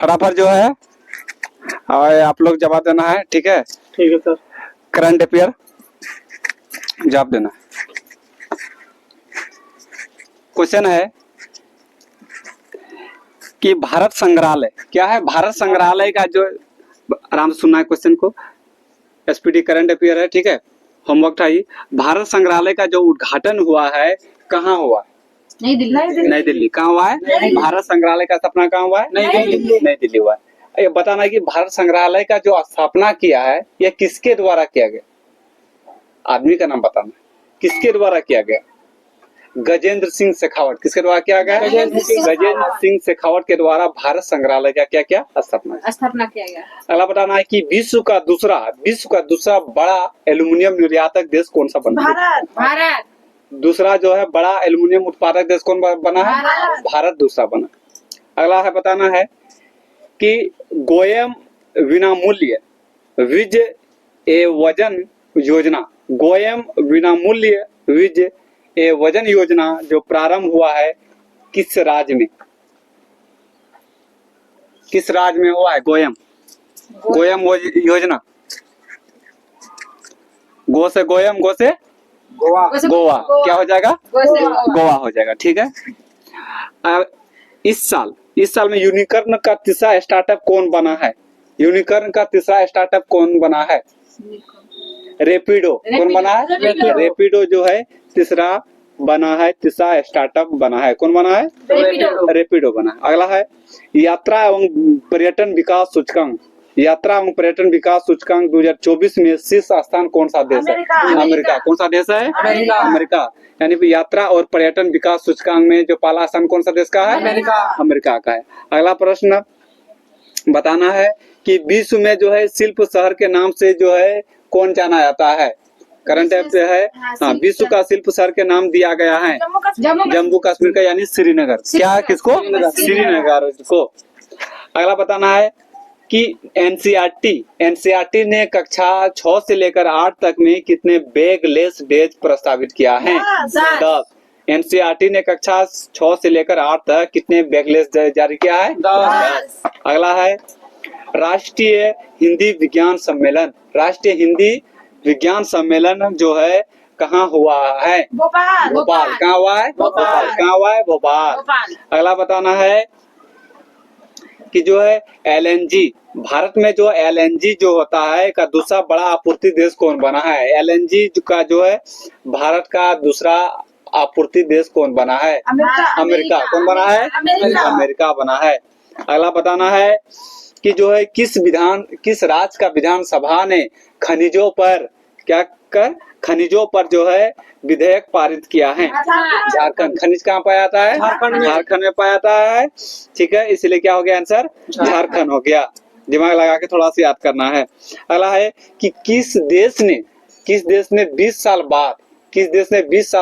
फटाफट जो है और आप लोग जवाब देना है, ठीक है। ठीक है सर। करंट अफेयर जवाब देना है। क्वेश्चन है कि भारत संग्रहालय क्या है। भारत संग्रहालय का जो, आराम से सुनना है क्वेश्चन को, एसपीडी करंट अफेयर है, ठीक है। होमवर्क उठाइए। भारत संग्रहालय का जो उद्घाटन हुआ है कहाँ हुआ है? नई दिल्ली। नई दिल्ली। कहाँ हुआ है? भारत संग्रहालय का स्थापना कहाँ हुआ है? नई दिल्ली। नई दिल्ली हुआ है। ये बताना है कि भारत संग्रहालय का जो स्थापना किया है यह किसके द्वारा किया गया? आदमी का नाम बताना, किसके द्वारा किया गया? गजेंद्र सिंह शेखावत। किसके द्वारा किया गया? गजेंद्र सिंह शेखावत के द्वारा भारत संग्रहालय का क्या क्या स्थापना किया गया। अगला बताना है कि विश्व का दूसरा बड़ा एल्युमिनियम निर्यातक देश कौन सा बना? भारत। दूसरा जो है बड़ा एल्युमिनियम उत्पादक देश कौन बना है? भारत दूसरा बना। अगला है बताना है कि गोयम विनामूल्य विज ए वजन योजना, गोयम विनामूल्य विज ए वजन योजना जो प्रारंभ हुआ है किस राज्य में? किस राज्य में हुआ है गोयम योजना? गो से गोयम, गो से गोवा। क्या हो जाएगा? गोवा हो जाएगा, ठीक है। इस साल में यूनिकॉर्न का तीसरा स्टार्टअप कौन बना है? यूनिकॉर्न का तीसरा स्टार्टअप कौन बना है? रेपिडो। कौन बना है? रेपिडो जो है तीसरा स्टार्टअप बना है। कौन बना है? रेपिडो बना है। अगला है यात्रा एवं पर्यटन विकास सूचकांक, यात्रा एवं पर्यटन विकास सूचकांक 2024 में शीर्ष स्थान कौन सा देश है? अमेरिका। कौन सा देश है? अमेरिका। यानी यात्रा और पर्यटन विकास सूचकांक में जो पहला स्थान कौन सा देश का है? अमेरिका का है। अगला प्रश्न बताना है कि विश्व में जो है शिल्प शहर के नाम से जो है कौन जाना जाता है? करंट अफेयर है। हाँ, विश्व का शिल्प शहर के नाम दिया गया है जम्मू कश्मीर का, यानी श्रीनगर। क्या किसको? श्रीनगर को। अगला बताना है कि एनसीईआरटी ने कक्षा 6 से लेकर 8 तक में कितने बैगलेस डेज प्रस्तावित किया है? 10। एनसीईआरटी ने कक्षा 6 से लेकर 8 तक कितने बैगलेस डेज जारी किया है? 10। अगला है राष्ट्रीय हिंदी विज्ञान सम्मेलन जो है कहाँ हुआ है? भोपाल। कहाँ हुआ है? भोपाल। अगला बताना है कि जो है एलएनजी, भारत में जो एलएनजी जो होता है का दूसरा बड़ा आपूर्ति देश कौन बना है? एलएनजी का जो है भारत का दूसरा आपूर्ति देश कौन बना है? अमेरिका। कौन बना है? अमेरिका बना है। अगला बताना है कि जो है किस राज्य का विधानसभा ने खनिजों पर जो है विधेयक पारित किया है? झारखंड। खनिज कहाँ पाया जाता है? झारखंड में पाया जाता है, ठीक है। इसलिए क्या हो गया आंसर? झारखंड हो गया। दिमाग लगा के थोड़ा सा याद करना है। अगला है कि किस देश ने 20 साल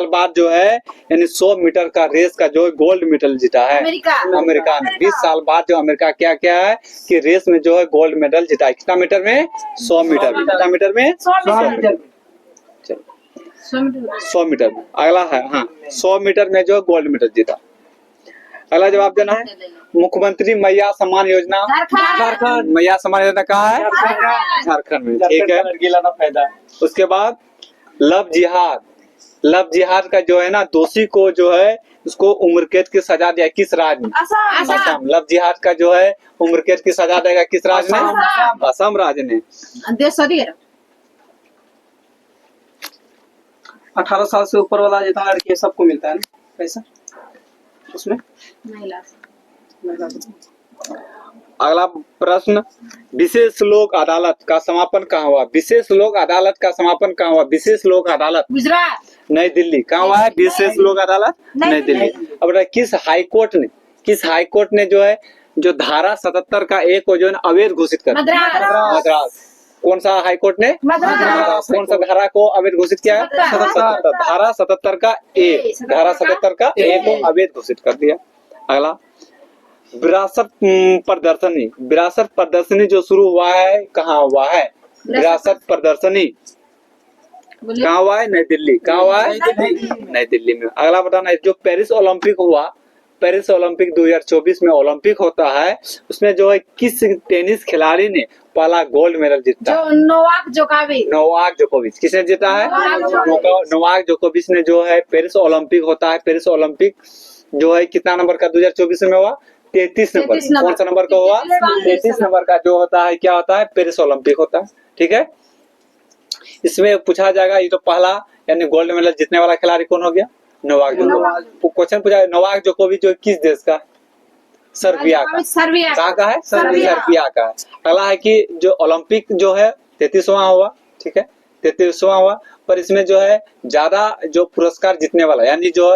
बाद जो है यानी 100 मीटर का रेस का जो गोल्ड मेडल जीता है? अमेरिका ने। 20 साल बाद जो अमेरिका क्या है कि रेस में जो है गोल्ड मेडल जीता है। कितना मीटर में? 100 मीटर में। कितना मीटर में? 100 मीटर में। अगला है, हाँ, 100 मीटर में जो गोल्ड मेडल जीता। अगला जवाब देना है मुख्यमंत्री मैया सम्मान योजना। झारखंड। मैया सम्मान योजना कहाँ है? झारखंड में, ठीक है। उसके बाद लव जिहाद का जो है ना दोषी को जो है उसको उम्र कैद की सजा दिया किस राज्य में? असम। लव जिहाद का जो है उम्र कैद की सजा देगा किस राज्य में? असम राज्य ने। 18 साल से ऊपर वाला जितना लड़की है सबको मिलता है ना पैसा उसमें? अगला प्रश्न विशेष लोक अदालत का समापन कहाँ हुआ? विशेष लोक अदालत का समापन कहाँ हुआ? विशेष लोक अदालत गुजरात। नई दिल्ली। कहाँ हुआ है विशेष लोक अदालत? नई दिल्ली। अब किस हाईकोर्ट ने जो है जो धारा 77 का एक को जो है अवैध घोषित कर मद्रास। कौन सा हाईकोर्ट ने? कौन सा धारा को अवैध घोषित किया? धारा 77 का एक को अवैध घोषित कर दिया। अगला विरासत प्रदर्शनी जो शुरू हुआ है कहाँ हुआ है? विरासत प्रदर्शनी कहाँ हुआ है? नई दिल्ली। कहाँ हुआ है? नई दिल्ली में। अगला बताना है जो पेरिस ओलंपिक हुआ पेरिस ओलंपिक 2024 में ओलंपिक होता है, उसमें जो है किस टेनिस खिलाड़ी ने पहला गोल्ड मेडल जीता? जो नोवाक जोकोविच। नोवाक जोकोविच। किसने जीता है? नोवाक जोकोविच ने जो है पेरिस ओलंपिक होता है, पेरिस ओलंपिक जो है कितना नंबर का 2024 में हुआ? 33 नंबर। 33 नंबर। कौन सा नंबर का हुआ? 33 नंबर का जो होता है क्या होता है? पेरिस ओलंपिक होता है। ठीक है, इसमें पूछा जाएगा ये तो पहला यानी गोल्ड मेडल जीतने वाला खिलाड़ी कौन हो गया? नोवाक जोकोविच। क्वेश्चन पूछा नोवाक जोकोविच जो किस देश का? सर्बिया का। सर्बिया कहाँ का है? सर्बिया। सर्बिया का है। अगला है कि जो ओलंपिक जो है 33वां हुआ, ठीक है 33वां हुआ, पर इसमें जो है ज्यादा जो पुरस्कार जीतने वाला यानी जो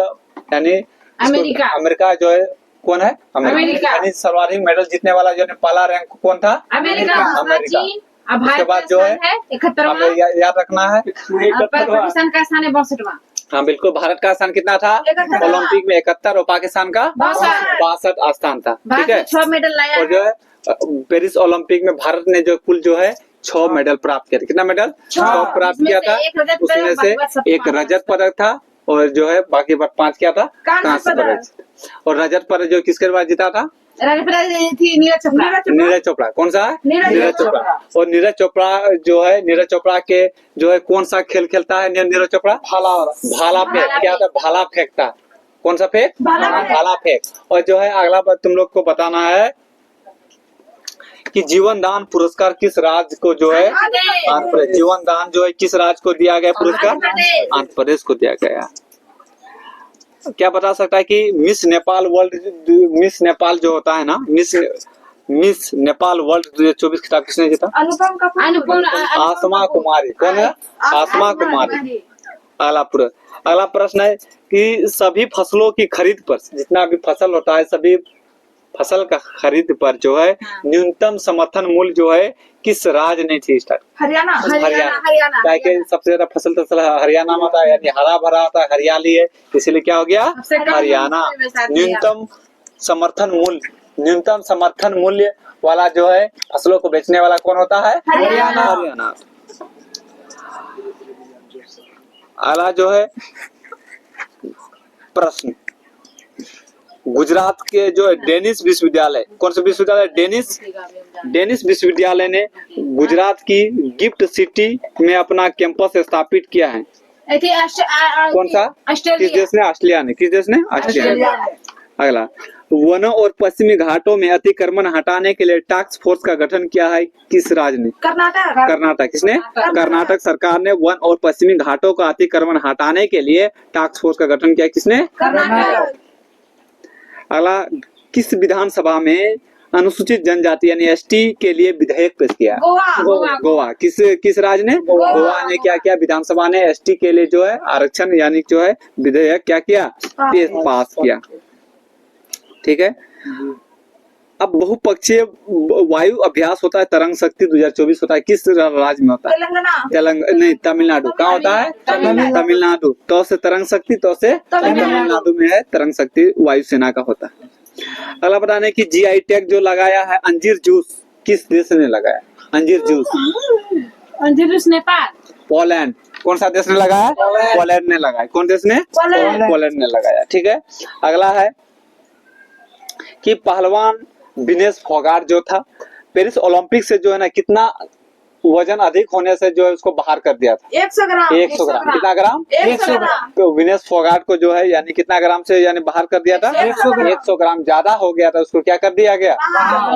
यानी अमेरिका। अमेरिका जो है कौन है? अमेरिका। यानी सर्वाधिक मेडल जीतने वाला जो है पहला रैंक कौन था? अमेरिका। अमेरिका। अब उसके भारत बाद का जो है स्थान है 71वां। हमें याद रखना है। पाकिस्तान का स्थान है 62वां। हाँ बिल्कुल, भारत का स्थान कितना था? 71 ओलंपिक में 71 और पाकिस्तान का 62 स्थान था। ठीक भारत है, ने 6 मेडल लाया और जो है पेरिस ओलंपिक में भारत ने जो कुल जो है 6 मेडल प्राप्त किया था। कितना मेडल? 6 प्राप्त उसमें किया से था। एक रजत पदक, उसमें से बाकी सब एक रजत पदक था और जो है बाकी 5 क्या था? कांस्य पदक। और रजत पदक जो किसके बाद जीता था? रजत पदक थी नीरज चोपड़ा। नीरज चोपड़ा। कौन सा है? नीरज चोपड़ा। और नीरज चोपड़ा जो है नीरज चोपड़ा के जो है कौन सा खेल खेलता है नीरज चोपड़ा? भाला फेंक। क्या था? भाला फेंकता। कौन सा फेंक? भाला फेंक। और जो है अगला बात तुम लोग को बताना है कि जीवन दान पुरस्कार किस राज्य को जो है? आंध्र प्रदेश। जीवन दान जो है किस राज्य को दिया गया पुरस्कार? आंध्र प्रदेश को दिया गया। क्या बता सकता है कि मिस नेपाल जो होता है ना, मिस नेपाल वर्ल्ड 2024 खिताब किसने जीता? अनुपम आसमा कुमारी। कौन है? आसमा कुमारी। अगला प्रश्न है कि सभी फसलों की खरीद पर, जितना भी फसल होता है सभी फसल का खरीद पर जो है न्यूनतम समर्थन मूल्य जो है किस राज्य ने थी स्टार्ट? हरियाणा। क्या कि सबसे ज्यादा फसल तो हरियाणा में होता है, यानी हरा भरा होता है, हरियाली है, इसलिए क्या हो गया? हरियाणा। न्यूनतम समर्थन मूल्य वाला जो है फसलों को बेचने वाला कौन होता है? हरियाणा। अगला जो है प्रश्न, गुजरात के जो है डेनिस विश्वविद्यालय, कौन सा विश्वविद्यालय? डेनिस विश्वविद्यालय ने गुजरात की गिफ्ट सिटी में अपना कैंपस स्थापित किया है। कौन सा? किस देश ने? ऑस्ट्रेलिया ने। किस देश ने? ऑस्ट्रेलिया। अगला, वनों और पश्चिमी घाटों में अतिक्रमण हटाने के लिए टास्क फोर्स का गठन किया है किस राज्य ने? कर्नाटक। किसने? कर्नाटक सरकार ने वन और पश्चिमी घाटों का अतिक्रमण हटाने के लिए टास्क फोर्स का गठन किया। किसने? कर्नाटक। अगला, किस विधानसभा में अनुसूचित जनजाति यानी एसटी के लिए विधेयक पेश किया? गोवा। किस राज्य ने? गोवा ने क्या किया? विधानसभा ने एसटी के लिए जो है आरक्षण यानी जो है विधेयक क्या किया? पास किया। ठीक है, अब बहुपक्षीय वायु अभ्यास होता है तरंग शक्ति 2024 होता है किस राज्य में होता है? नहीं, तमिलनाडु। कहाँ होता है? तमिलनाडु। तो से तरंग शक्ति, तो से तमिलनाडु में है तरंग शक्ति, वायुसेना का होता है। अगला बताने की जीआई टैग जो लगाया है अंजीर जूस किस देश ने लगाया? अंजीर जूस नेपाल। पोलैंड। कौन सा देश ने लगाया? पोलैंड ने लगाया। कौन देश ने? पोलैंड ने लगाया। ठीक है, अगला है कि पहलवान विनेश फोगाट जो था पेरिस ओलंपिक से जो है ना कितना वजन अधिक होने से जो है उसको बाहर कर दिया था? 100 ग्राम। 100 ग्राम। कितना ग्राम? 100 ग्राम। तो विनेश फोगाट को जो है यानी कितना ग्राम से यानी बाहर कर दिया था? 100 ग्राम ज्यादा हो गया था, उसको क्या कर दिया गया?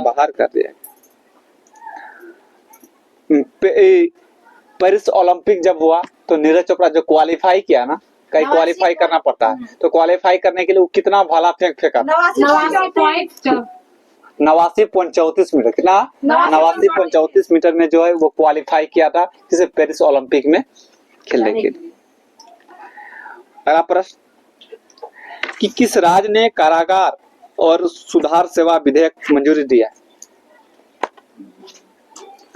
बाहर कर दिया। पेरिस ओलंपिक जब हुआ तो नीरज चोपड़ा जो क्वालिफाई किया ना, कहीं क्वालिफाई करना पड़ता है, तो क्वालिफाई करने के लिए वो कितना भाला फेंका? 89.34 मीटर। कितना? 89.34 मीटर में जो है वो क्वालिफाई किया था जिसे पेरिस ओलंपिक में खेलने के लिए। अगला प्रश्न कि किस राज्य ने कारागार और सुधार सेवा विधेयक मंजूरी दिया?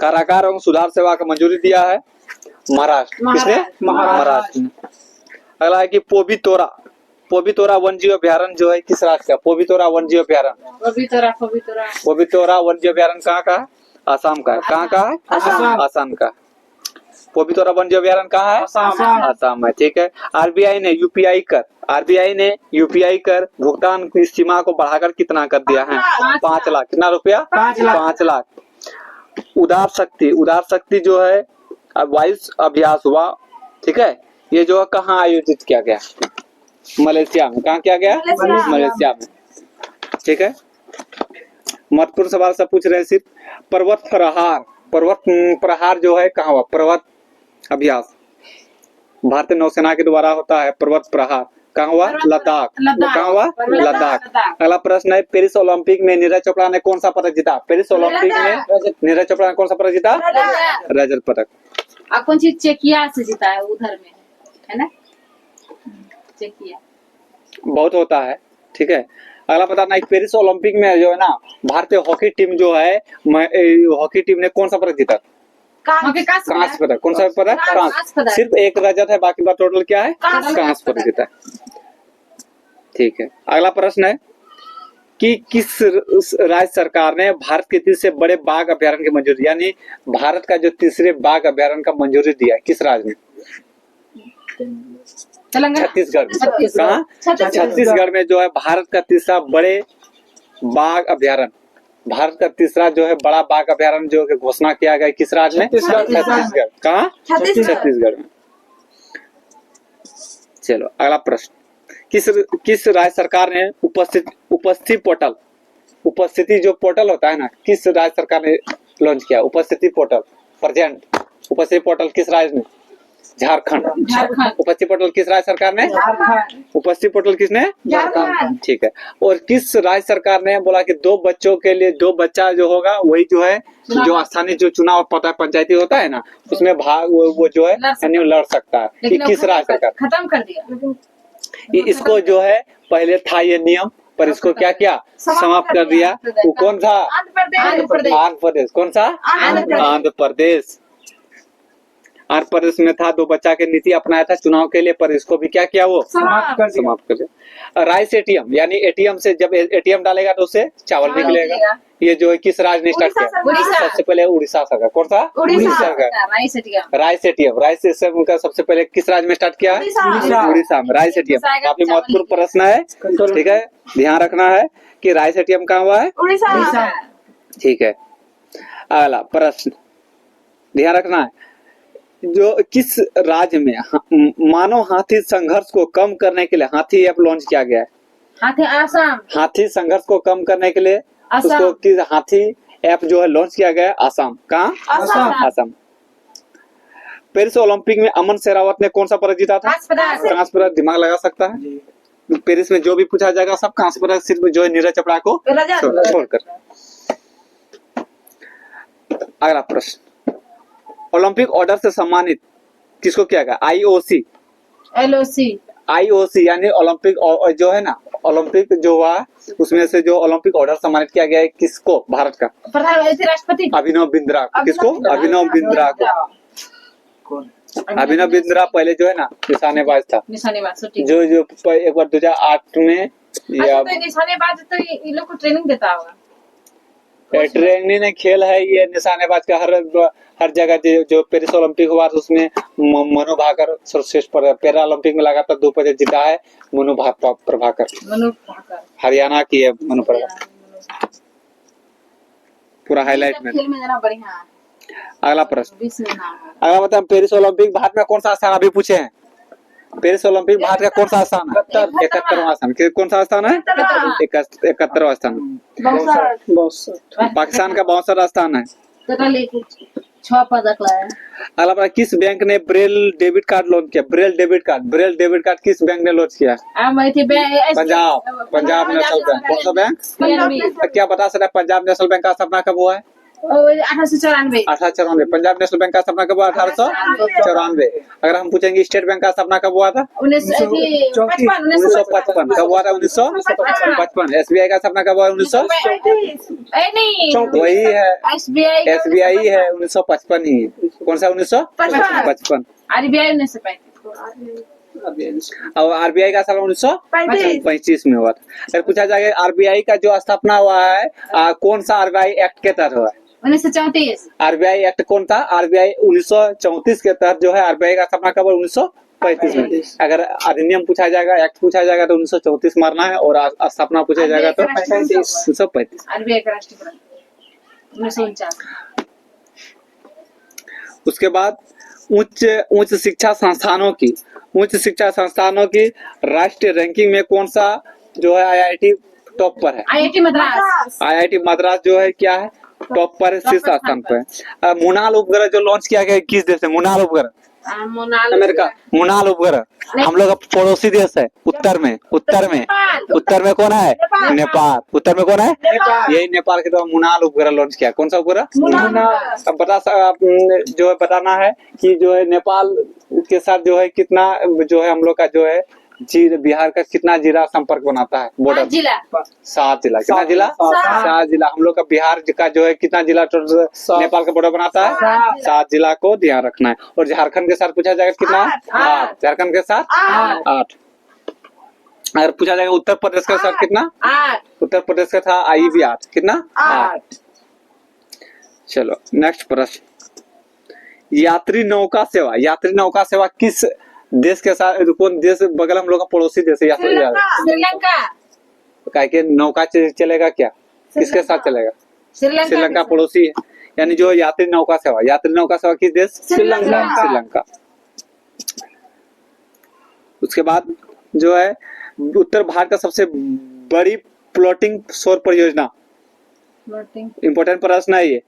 कारागार और सुधार सेवा का मंजूरी दिया है महाराष्ट्र। किसने? महाराष्ट्र। अगला है कि पोबितोरा वन जीव अभ्यारण्य जो है किस राज्य का? पोबितोरा वन जीव अभ्यारण्य। पोबितोरा वन जीव अभ्यारण्य कहाँ का है? आसाम का है। कहाँ का है? आसाम का। पवित्र वन्य अभ्यारण्य कहाँ है? असम। असम है, ठीक है। आरबीआई ने यूपीआई कर भुगतान की सीमा को बढ़ाकर कितना कर दिया है? 5 लाख। कितना रुपया? 5 लाख। 5 लाख। उदार शक्ति जो है अब वायु अभ्यास हुआ, ठीक है। ये जो है कहाँ आयोजित किया गया? मलेशिया में। कहाँ किया गया? मलेशिया में, ठीक है। महत्वपूर्ण सवाल सब पूछ रहे हैं सिर्फ। पर्वत प्रहार जो है कहाँ हुआ? पर्वत अभ्यास भारतीय नौसेना के द्वारा होता है। पर्वत प्रहार कहाँ हुआ? लद्दाख। कहाँ हुआ? लद्दाख। अगला प्रश्न है, पेरिस ओलंपिक में नीरज चोपड़ा ने कौन सा पदक जीता? पेरिस ओलंपिक में नीरज चोपड़ा ने कौन सा पदक जीता? रजत पदक। अब कौन चीज चेकिया से जीता है? उधर में है ना, चेकिया बहुत होता है, ठीक है। अगला बताना है, पेरिस ओलंपिक में जो है ना भारतीय हॉकी टीम जो है, हॉकी टीम ने कौन सा पदक जीता? कांस्य पदक। कौन सा पदक? कांस्य पदक। सिर्फ एक रजत है, बाकी बात टोटल क्या है? कांस्य पदक जीता है, ठीक है। अगला प्रश्न है कि किस राज्य सरकार ने भारत के तीसरे बड़े बाघ अभ्यारण्य की मंजूरी, यानी भारत का जो तीसरे बाघ अभ्यारण्य का मंजूरी दिया, किस राज्य ने? छत्तीसगढ़। कहाँ? छत्तीसगढ़ में जो है भारत का तीसरा बड़े बाघ अभ्यारण्य, भारत का तीसरा जो है बड़ा बाघ अभ्यारण्य जो है घोषणा किया गया किस राज्य में? छत्तीसगढ़। कहाँ? छत्तीसगढ़ में। चलो अगला प्रश्न, किस राज्य सरकार ने उपस्थिति जो पोर्टल होता है ना, किस राज्य सरकार ने लॉन्च किया? उपस्थिति पोर्टल, उपस्थिति पोर्टल किस राज्य ने? झारखंड। उपस्थिति पोर्टल किस राज्य सरकार ने? उपस्थिति पोर्टल किसने? झारखंड, ठीक है। और किस राज्य सरकार ने बोला कि 2 बच्चों के लिए 2 बच्चा जो होगा वही जो है जो स्थानीय जो चुनाव पता पंचायती होता है ना, उसमें भाग वो जो है लड़ सकता है? कि किस राज्य सरकार? खत्म कर दिया इसको जो है पहले था ये नियम, पर इसको क्या किया? समाप्त कर दिया। वो कौन था? आंध्र प्रदेश। कौन सा? आंध्र प्रदेश। आंध्र प्रदेश में था, 2 बच्चा के नीति अपनाया था चुनाव के लिए, पर इसको भी क्या किया? वो समाप्त कर दिया। राइस एटीएम, यानी एटीएम से जब एटीएम डालेगा तो उससे चावल निकलेगा। ये जो है किस राज्य ने स्टार्ट किया? सबसे पहले उड़ीसा सरकार। कौन सा? उड़ीसा सरकार। राइस एटीएम का सबसे पहले किस राज्य में स्टार्ट किया? उड़ीसा में। राइस एटीएम काफी महत्वपूर्ण प्रश्न है, ठीक है। ध्यान रखना है कि राइस एटीएम कहाँ हुआ है? उड़ीसा, ठीक है। अगला प्रश्न ध्यान रखना है, जो किस राज्य में मानव हाथी संघर्ष को कम करने के लिए हाथी ऐप लॉन्च किया गया है? आसाम। हाथी संघर्ष को कम करने के लिए उसको किस हाथी ऐप जो है लॉन्च किया गया है? आसाम। कहाँ? आसाम। पेरिस ओलंपिक में अमन शेरावत ने कौन सा पदक जीता था? कांस्य पदक। दिमाग लगा सकता है, पेरिस में जो भी पूछा जाएगा सब कांस्य पदक, सिर्फ जो है नीरज चोपड़ा को छोड़कर। अगला प्रश्न, ओलंपिक ऑर्डर से सम्मानित किसको किया गया? आईओसी यानी ओलंपिक जो है ना, ओलंपिक जो हुआ उसमें से जो ओलंपिक ऑर्डर सम्मानित किया गया है किसको? भारत का राष्ट्रपति अभिनव बिंद्रा। किसको? अभिनव बिंद्रा को। अभिनव बिंद्रा पहले जो है ना निशानेबाज था, जो एक बार 2008 में या निशानेबाज तो ये लोग को ट्रेनिंग देता होगा। ट्रेनिंग नहीं, खेल है ये निशानेबाज का। हर जगह जो पेरिस ओलंपिक हुआ तो उसमें मनु भाकर सर्वश्रेष्ठ पैरा ओलंपिक में लगातार 2 पदक जीता है मनु प्रभाकर। हरियाणा की है मनु प्रभाकर, पूरा हाईलाइट में। अगला प्रश्न, अगला बताओ, पेरिस ओलंपिक भारत में कौन सा स्थान अभी पूछे हैं? पेरिस ओलंपिक भारत का कौन सा स्थान है? 71वां स्थान। कौन सा स्थान है? 71वां स्थान। पाकिस्तान का 62वां स्थान है। 6 पदक लाया। अगला बात, किस बैंक ने ब्रेल डेबिट कार्ड लॉन्च किया? ब्रेल डेबिट कार्ड किस बैंक ने लॉन्च किया? Punjab national bank. कौन सा बैंक? क्या बता सकता है पंजाब नेशनल बैंक का स्थापना कब हुआ है? 1894। पंजाब नेशनल बैंक का स्थापना कब हुआ? 1894। अगर हम पूछेंगे स्टेट बैंक का स्थापना कब हुआ था? 1955। कब हुआ था? 1955। एसबीआई का स्थापना कब हुआ? 1900। वही है, एसबीआई है 1955 ही। कौन सा? 1955। आरबीआई 1935। और आरबीआई का साल 1935 में हुआ था। अगर पूछा जाएगा आरबीआई का जो स्थापना हुआ है कौन सा आरबीआई एक्ट के तहत हुआ है? 1934। आरबीआई एक्ट कौन था? आरबीआई 1934 के तहत जो है आरबीआई का स्थापना कब 1935 में। अगर अधिनियम पूछा जाएगा, एक्ट पूछा जाएगा तो 1934 मारना है, और स्थापना पूछा जाएगा तो 1935। आरबीआई का राष्ट्रीयकरण 1949। उसके बाद उच्च शिक्षा संस्थानों की राष्ट्रीय रैंकिंग में कौन सा जो है आईआईटी टॉप पर है? आईआईटी मद्रास। आईआईटी मद्रास जो है क्या है? टॉप पर, शीर्ष स्थान पर। मुनाल उपग्रह जो लॉन्च किया गया किस देश में? मुनाल उपग्रह अमेरिका। मुनाल उपग्रह हम लोग का पड़ोसी देश है, उत्तर में कौन है? नेपाल। उत्तर में कौन है? यही नेपाल के द्वारा मुनाल उपग्रह लॉन्च किया। कौन सा उपग्रह? अब जो है बताना है कि जो है नेपाल के साथ जो है कितना जो है हम लोग का जो है बिहार का कितना जिला संपर्क बनाता है बॉर्डर? 7 जिला। 7 जिला। कितना जिला? 7 जिला। हम लोग का बिहार का जो है कितना जिला नेपाल का बॉर्डर बनाता है? 7 जिला को ध्यान रखना है। और झारखंड के साथ पूछा जाएगा कितना? 8। झारखंड के साथ 8। अगर पूछा जाएगा उत्तर प्रदेश के साथ कितना? 8। उत्तर प्रदेश का था आई भी 8। कितना? 8। चलो नेक्स्ट प्रश्न, यात्री नौका सेवा किस देश के साथ, कौन देश बगल हम लोग का पड़ोसी देश है? श्रीलंका। क्या के नौका चलेगा क्या? किसके साथ चलेगा? श्रीलंका पड़ोसी है। यानी जो यात्री नौका सेवा किस देश? श्रीलंका। उसके बाद जो है उत्तर भारत का सबसे बड़ी फ्लोटिंग सौर परियोजना, इम्पोर्टेंट प्रश्न है ये।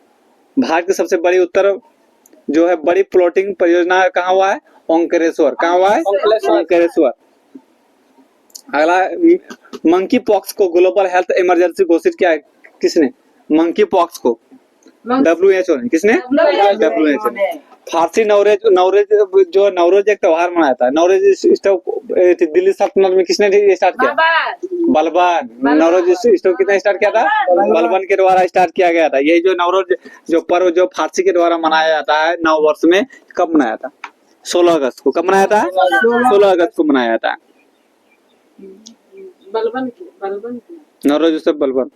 भारत की सबसे बड़ी उत्तर जो है बड़ी फ्लोटिंग परियोजना कहाँ हुआ है? ओंकारेश्वर। कहाँ हुआ है? ओंकारेश्वर। अगला, मंकी पॉक्स को ग्लोबल हेल्थ इमरजेंसी घोषित किया है किसने? मंकी पॉक्स को WHO ने। किसने? WHO ने। फारसी नवरोज एक त्योहार मनाया था। नवरोज दिल्ली सल्तनत में किसने स्टार्ट किया? बलबन। नवरोज किसने स्टार्ट किया था? बलबन के द्वारा स्टार्ट किया गया था। यही जो नवरोज जो पर्व जो फारसी के द्वारा मनाया जाता है नव वर्ष में, कब मनाया था? 16 अगस्त को। कब मनाया था? 16 अगस्त को मनाया था बलबन नवरोज उत्सव। बलबन